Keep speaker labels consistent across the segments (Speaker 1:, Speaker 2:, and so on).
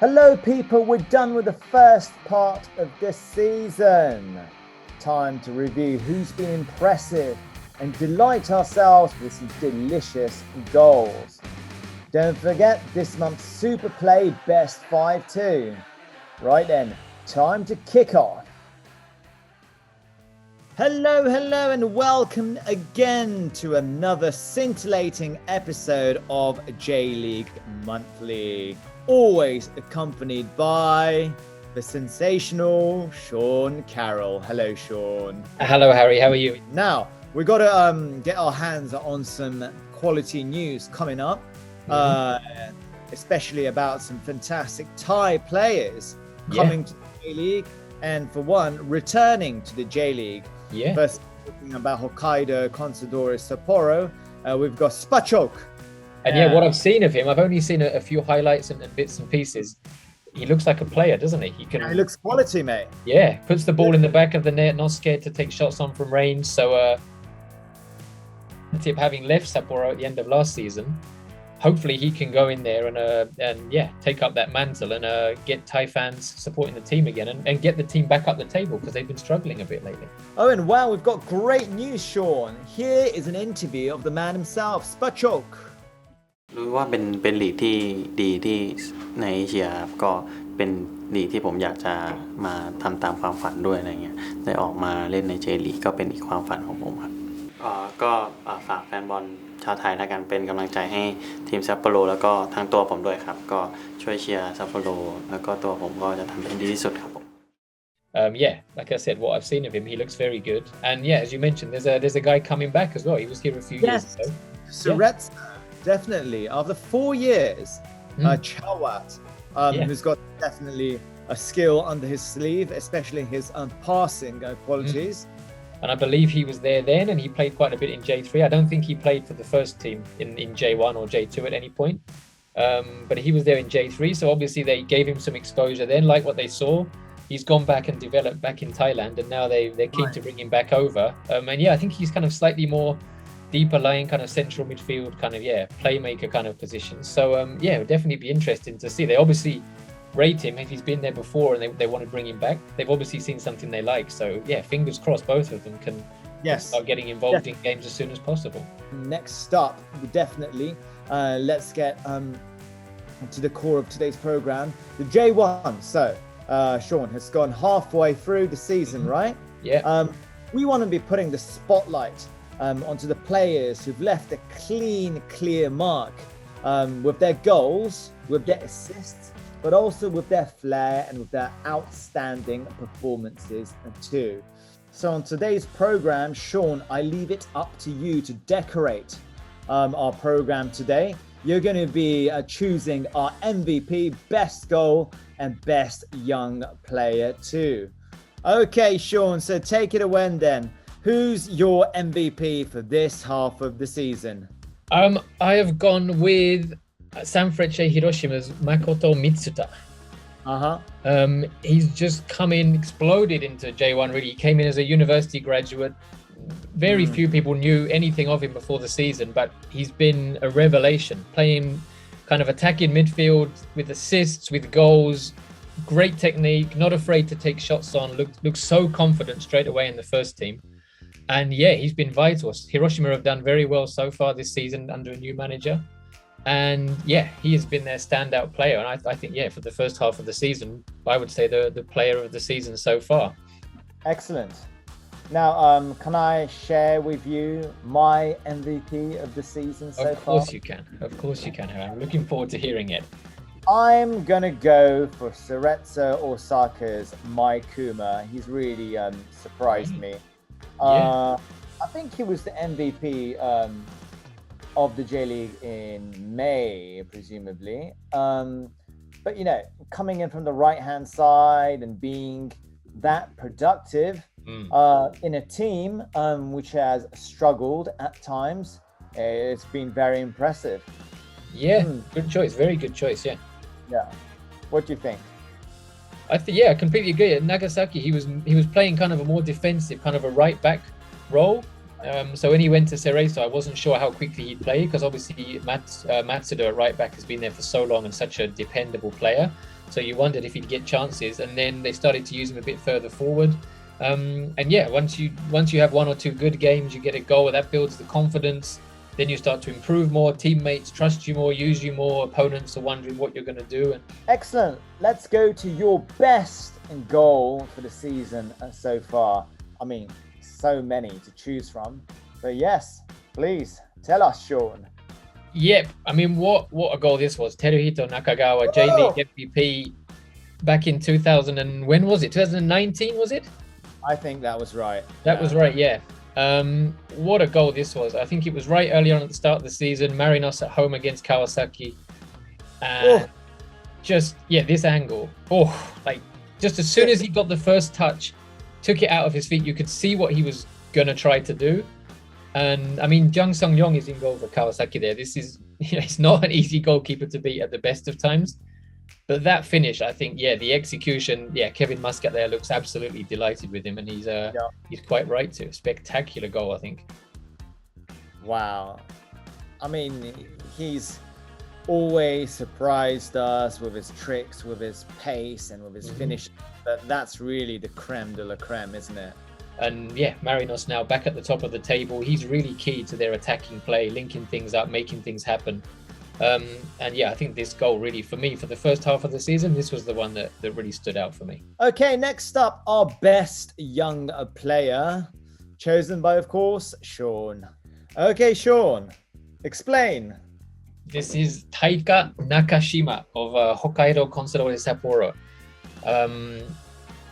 Speaker 1: Hello people, we're done with the first part of this season. Time to review who's been impressive and delight ourselves with some delicious goals. Don't forget this month's Super Play Best 5 too. Right then, time to kick off. Hello and welcome again to another scintillating episode of J.LEAGUE Monthly. Always accompanied by the sensational Sean Carroll. Hello, Sean.
Speaker 2: Hello, Harry. How are you?
Speaker 1: Now, we've got to get our hands on some quality news coming up, especially about some fantastic Thai players coming to the J-League, and for one, returning to the J-League. First, talking about Hokkaido Consadole Sapporo, we've got Spachok.
Speaker 2: And what I've seen of him, I've only seen a few highlights and bits and pieces. He looks like a player, doesn't he?
Speaker 1: He looks quality, mate.
Speaker 2: Yeah, puts the ball in the back of the net, not scared to take shots on from range. So, having left Sapporo at the end of last season, hopefully he can go in there and take up that mantle and get Thai fans supporting the team again and get the team back up the table because they've been struggling a bit lately.
Speaker 1: Oh, and wow, we've got great news, Sean. Here is an interview of the man himself, Spachok.
Speaker 3: รู้ว่าเป็นลีกที่ดีที่ในเอเชียก็เป็นลีกที่ผมอยากจะมาทำตามความฝันด้วยอะไรเงี้ยได้ออกมาเล่นในเจลีกก็เป็นอีกความฝันของผมครับก็ฝากแฟนบอลชาวไทยแล้วกันเป็นกำลังใจให้ทีมซัปโปโรแล้วก็ทั้งตัวผมด้วยครับก็ช่วยเชียร์ซัปโปโรแล้วก็ตัวผมก็จะทำให้ดีที่สุดครับผม
Speaker 2: like I said, what I've seen of him, he looks very good. And as you mentioned, there's a guy coming back as well. He was here a few years ago.
Speaker 1: Surretsa. Definitely. After 4 years, Chawat, who's got definitely a skill under his sleeve, especially his passing qualities.
Speaker 2: And I believe he was there then, and he played quite a bit in J3. I don't think he played for the first team in J1 or J2 at any point. But he was there in J3, so obviously they gave him some exposure then, like what they saw. He's gone back and developed back in Thailand, and now they're keen to bring him back over. I think he's kind of slightly more deeper lying kind of central midfield kind of playmaker kind of position. So it would definitely be interesting to see. They obviously rate him if he's been there before and they want to bring him back. They've obviously seen something they like. So fingers crossed both of them can start getting involved in games as soon as possible.
Speaker 1: Next up, definitely let's get to the core of today's program, the J1. So Sean has gone halfway through the season, right? We want to be putting the spotlight onto the players who've left a clear mark with their goals, with their assists, but also with their flair and with their outstanding performances too. So on today's program, Sean, I leave it up to you to decorate our program today. You're going to be choosing our MVP, best goal, and best young player too. Okay, Sean, so take it away then. Who's your MVP for this half of the season?
Speaker 2: I have gone with Sanfrecce Hiroshima's Makoto Mitsuta. He's just exploded into J1 really. He came in as a university graduate. Very few people knew anything of him before the season, but he's been a revelation, playing kind of attacking midfield with assists, with goals, great technique, not afraid to take shots on, looks so confident straight away in the first team. And he's been vital. Hiroshima have done very well so far this season under a new manager. And he has been their standout player. And I think, for the first half of the season, I would say the player of the season so far.
Speaker 1: Excellent. Now, can I share with you my MVP of the season so far?
Speaker 2: Of course you can. I'm looking forward to hearing it.
Speaker 1: I'm going to go for Surretsa Osaka's Mai Kuma. He's really surprised me. I think he was the MVP of the J-League in May, presumably. But, coming in from the right-hand side and being that productive in a team which has struggled at times, it's been very impressive.
Speaker 2: Good choice. Very good choice,
Speaker 1: What do you think?
Speaker 2: I completely agree. At Nagasaki, he was playing kind of a more defensive, kind of a right back role. So when he went to Cerezo, I wasn't sure how quickly he'd play because obviously Matsuda at right back has been there for so long and such a dependable player. So you wondered if he'd get chances, and then they started to use him a bit further forward. And yeah, once you have one or two good games, you get a goal, that builds the confidence. Then you start to improve more. Teammates trust you more, use you more. Opponents are wondering what you're going to do.
Speaker 1: Excellent. Let's go to your best goal for the season so far. I mean, so many to choose from. But yes, please tell us, Sean.
Speaker 2: Yep. I mean, what a goal this was. Teruhito Nakagawa, J.LEAGUE MVP back in 2000. And when was it? 2019, was it?
Speaker 1: I think that was right.
Speaker 2: That was right, yeah. What a goal this was. I think it was right early on at the start of the season. Marinos at home against Kawasaki. And just, yeah, this angle. Like, just as soon as he got the first touch, took it out of his feet, you could see what he was going to try to do. And I mean, Jung Sung-yong is in goal for Kawasaki there. This is, it's not an easy goalkeeper to beat at the best of times. But that finish, I think, yeah, the execution, yeah, Kevin Muscat there looks absolutely delighted with him, and he's quite right to. Spectacular goal, I think.
Speaker 1: Wow. I mean, he's always surprised us with his tricks, with his pace, and with his finish. But that's really the creme de la creme, isn't it?
Speaker 2: And yeah, Marinos now back at the top of the table. He's really key to their attacking play, linking things up, making things happen. And yeah, I think this goal really, for me, for the first half of the season, this was the one that really stood out for me.
Speaker 1: Okay, next up, our best young player, chosen by, of course, Sean. Okay, Sean, explain.
Speaker 2: This is Taika Nakashima of Hokkaido Consadole Sapporo.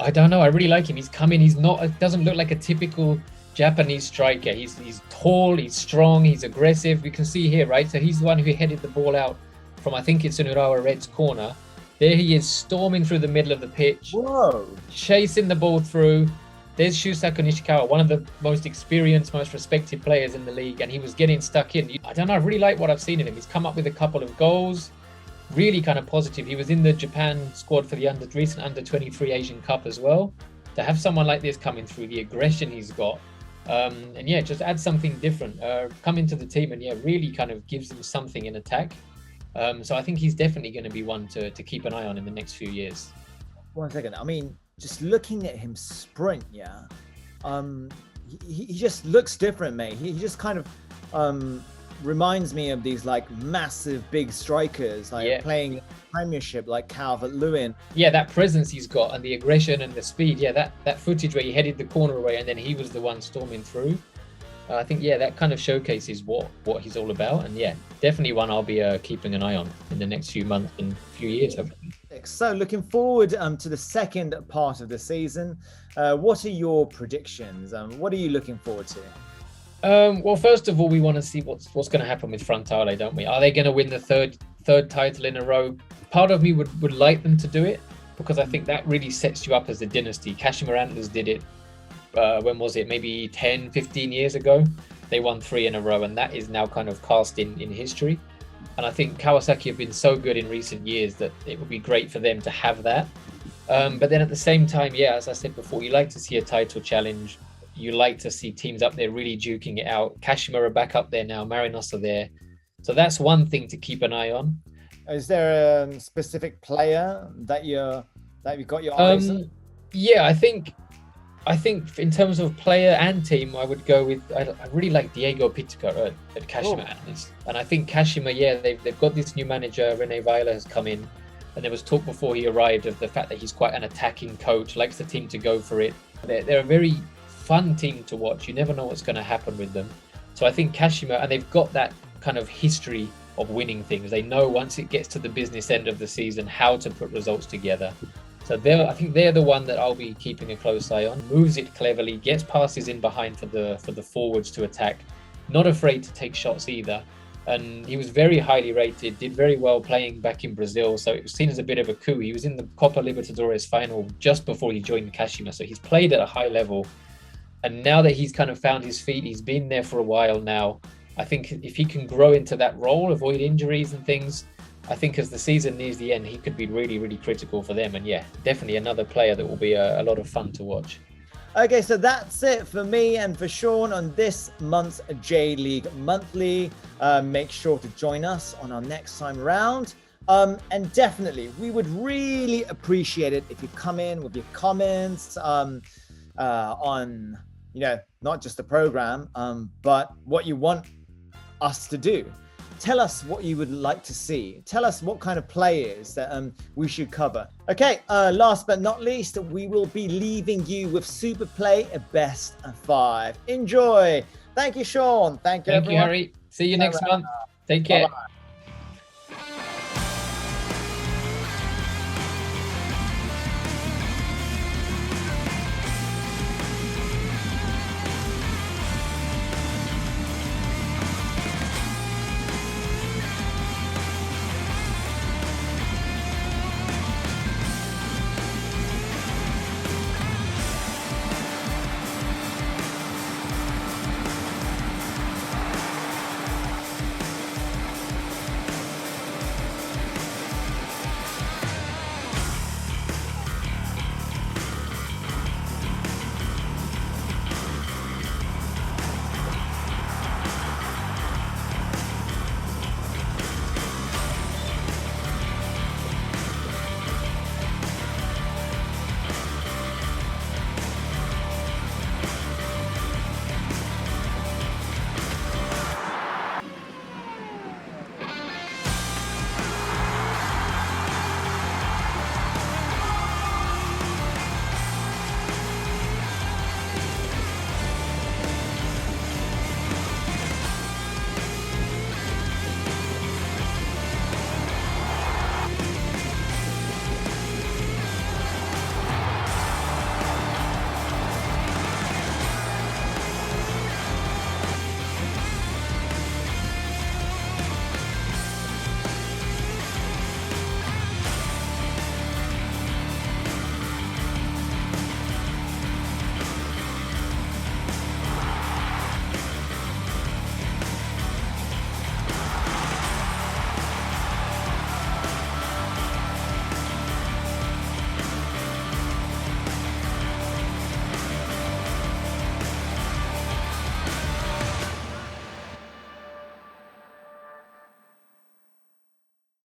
Speaker 2: I don't know, I really like him. He's come in, it doesn't look like a typical Japanese striker. He's tall, he's strong, he's aggressive. We can see here, right? So he's the one who headed the ball out from, I think it's an Urawa Reds corner. There he is, storming through the middle of the pitch.
Speaker 1: Whoa!
Speaker 2: Chasing the ball through. There's Shusa Nishikawa, one of the most experienced, most respected players in the league, and he was getting stuck in. I don't know, I really like what I've seen in him. He's come up with a couple of goals, really kind of positive. He was in the Japan squad for the recent under-23 Asian Cup as well. To have someone like this coming through, the aggression he's got, and yeah, just add something different, come into the team, and yeah, really kind of gives them something in attack. So I think he's definitely going to be one to keep an eye on in the next few years.
Speaker 1: 1 second. I mean, just looking at him sprint, yeah, he just looks different, mate. He just kind of reminds me of these like massive big strikers, like playing Premiership, like Calvert-Lewin.
Speaker 2: Yeah, that presence he's got and the aggression and the speed. Yeah, that footage where he headed the corner away and then he was the one storming through. I think, yeah, that kind of showcases what he's all about. And yeah, definitely one I'll be keeping an eye on in the next few months and few years, hopefully.
Speaker 1: So looking forward to the second part of the season. What are your predictions? What are you looking forward to?
Speaker 2: Well, first of all, we want to see what's going to happen with Frontale, don't we? Are they going to win the third title in a row? Part of me would like them to do it, because I think that really sets you up as a dynasty. Kashima Antlers did it, when was it? Maybe 10, 15 years ago. They won 3 in a row, and that is now kind of cast in history. And I think Kawasaki have been so good in recent years that it would be great for them to have that. But then at the same time, yeah, as I said before, you like to see a title challenge. You like to see teams up there really duking it out. Kashima are back up there now. Marinos are there. So that's one thing to keep an eye on.
Speaker 1: Is there a specific player that you've got your eyes on?
Speaker 2: Yeah, I think in terms of player and team, I would go with, I really like Diego Pizzica at Kashima. And I think Kashima, yeah, they've got this new manager, Rene Weiler has come in. And there was talk before he arrived of the fact that he's quite an attacking coach, likes the team to go for it. They're a very fun team to watch. You never know what's going to happen with them. So I think Kashima, and they've got that kind of history of winning things. They know once it gets to the business end of the season how to put results together. So I think they're the one that I'll be keeping a close eye on. Moves it cleverly, gets passes in behind for the forwards to attack. Not afraid to take shots either. And he was very highly rated, did very well playing back in Brazil. So it was seen as a bit of a coup. He was in the Copa Libertadores final just before he joined Kashima. So he's played at a high level. And now that he's kind of found his feet, he's been there for a while now. I think if he can grow into that role, avoid injuries and things, I think as the season nears the end, he could be really, really critical for them. And yeah, definitely another player that will be a lot of fun to watch.
Speaker 1: Okay, so that's it for me and for Sean on this month's J League Monthly. Make sure to join us on our next time round. And definitely, we would really appreciate it if you come in with your comments on, not just the program, but what you want us to do. Tell us what you would like to see. Tell us what kind of players that we should cover. Okay, last but not least, we will be leaving you with Super Play a Best 5. Enjoy. Thank you, Sean. Thank you, everyone.
Speaker 2: Thank you, Harry. See you next month. Take care.
Speaker 1: Bye-bye.